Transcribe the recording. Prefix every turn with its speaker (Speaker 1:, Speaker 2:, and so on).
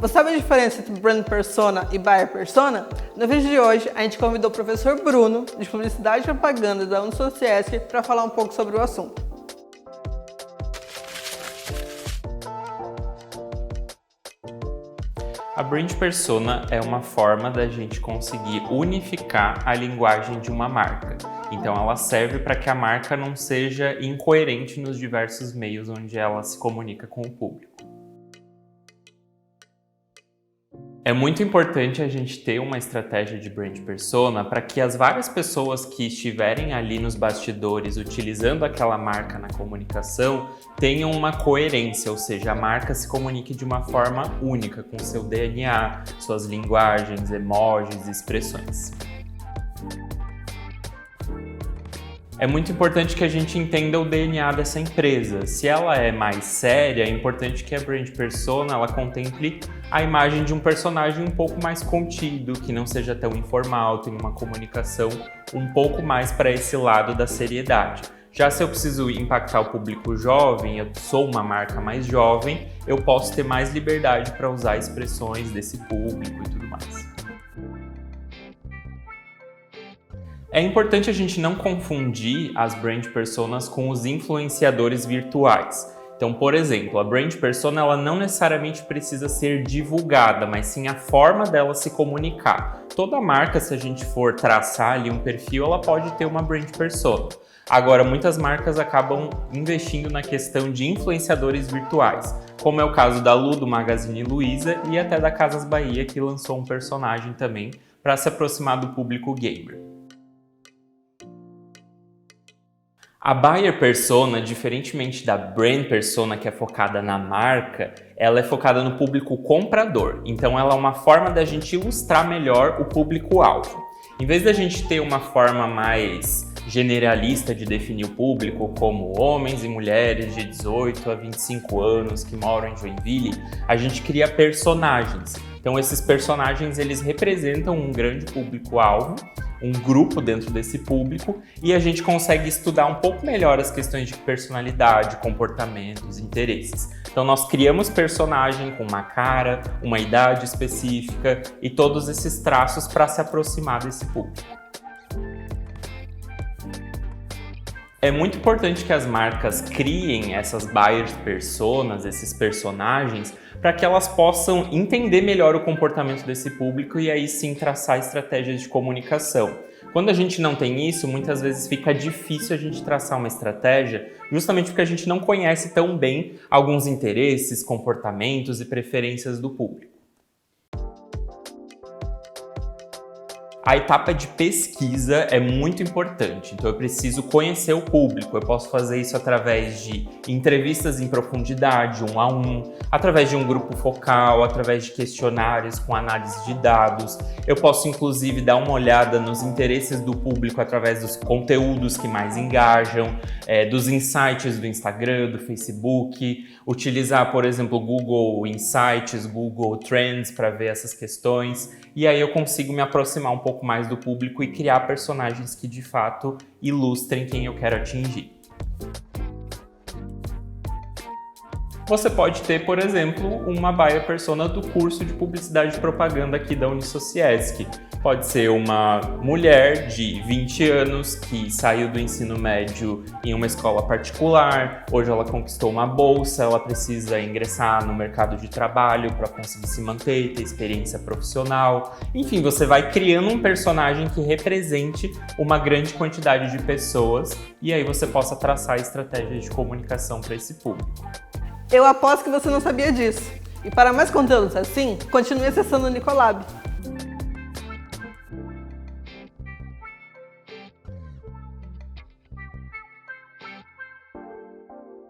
Speaker 1: Você sabe a diferença entre Brand Persona e Buyer Persona? No vídeo de hoje, a gente convidou o professor Bruno, de Publicidade e Propaganda da Unisociesc, para falar um pouco sobre o assunto.
Speaker 2: A Brand Persona é uma forma da gente conseguir unificar a linguagem de uma marca. Então ela serve para que a marca não seja incoerente nos diversos meios onde ela se comunica com o público. É muito importante a gente ter uma estratégia de Brand Persona para que as várias pessoas que estiverem ali nos bastidores utilizando aquela marca na comunicação tenham uma coerência, ou seja, a marca se comunique de uma forma única, com seu DNA, suas linguagens, emojis, expressões. É muito importante que a gente entenda o DNA dessa empresa. Se ela é mais séria, é importante que a Brand Persona ela contemple a imagem de um personagem um pouco mais contido, que não seja tão informal, tenha uma comunicação um pouco mais para esse lado da seriedade. Já se eu preciso impactar o público jovem, eu sou uma marca mais jovem, eu posso ter mais liberdade para usar expressões desse público e tudo mais. É importante a gente não confundir as brand personas com os influenciadores virtuais. Então, por exemplo, a brand persona ela não necessariamente precisa ser divulgada, mas sim a forma dela se comunicar. Toda marca, se a gente for traçar ali um perfil, ela pode ter uma brand persona. Agora, muitas marcas acabam investindo na questão de influenciadores virtuais, como é o caso da Lu, do Magazine Luiza, e até da Casas Bahia, que lançou um personagem também para se aproximar do público gamer. A Buyer Persona, diferentemente da Brand Persona, que é focada na marca, ela é focada no público comprador. Então ela é uma forma da gente ilustrar melhor o público-alvo. Em vez da gente ter uma forma mais generalista de definir o público, como homens e mulheres de 18 a 25 anos que moram em Joinville, a gente cria personagens. Então esses personagens eles representam um grande público-alvo, um grupo dentro desse público, e a gente consegue estudar um pouco melhor as questões de personalidade, comportamentos, interesses. Então nós criamos personagem com uma cara, uma idade específica e todos esses traços para se aproximar desse público. É muito importante que as marcas criem essas buyer personas, esses personagens, para que elas possam entender melhor o comportamento desse público e aí sim traçar estratégias de comunicação. Quando a gente não tem isso, muitas vezes fica difícil a gente traçar uma estratégia, justamente porque a gente não conhece tão bem alguns interesses, comportamentos e preferências do público. A etapa de pesquisa é muito importante, então eu preciso conhecer o público. Eu posso fazer isso através de entrevistas em profundidade, 1 a 1, através de um grupo focal, através de questionários com análise de dados. Eu posso inclusive dar uma olhada nos interesses do público através dos conteúdos que mais engajam, dos insights do Instagram, do Facebook, utilizar, por exemplo, Google Insights, Google Trends para ver essas questões. E aí eu consigo me aproximar um pouco mais do público e criar personagens que de fato ilustrem quem eu quero atingir. Você pode ter, por exemplo, uma buyer persona do curso de Publicidade e Propaganda aqui da Unisociesc. Pode ser uma mulher de 20 anos que saiu do ensino médio em uma escola particular, hoje ela conquistou uma bolsa, ela precisa ingressar no mercado de trabalho para conseguir se manter, ter experiência profissional. Enfim, você vai criando um personagem que represente uma grande quantidade de pessoas e aí você possa traçar estratégias de comunicação para esse público.
Speaker 1: Eu aposto que você não sabia disso. E para mais conteúdos assim, continue acessando o Nicolab.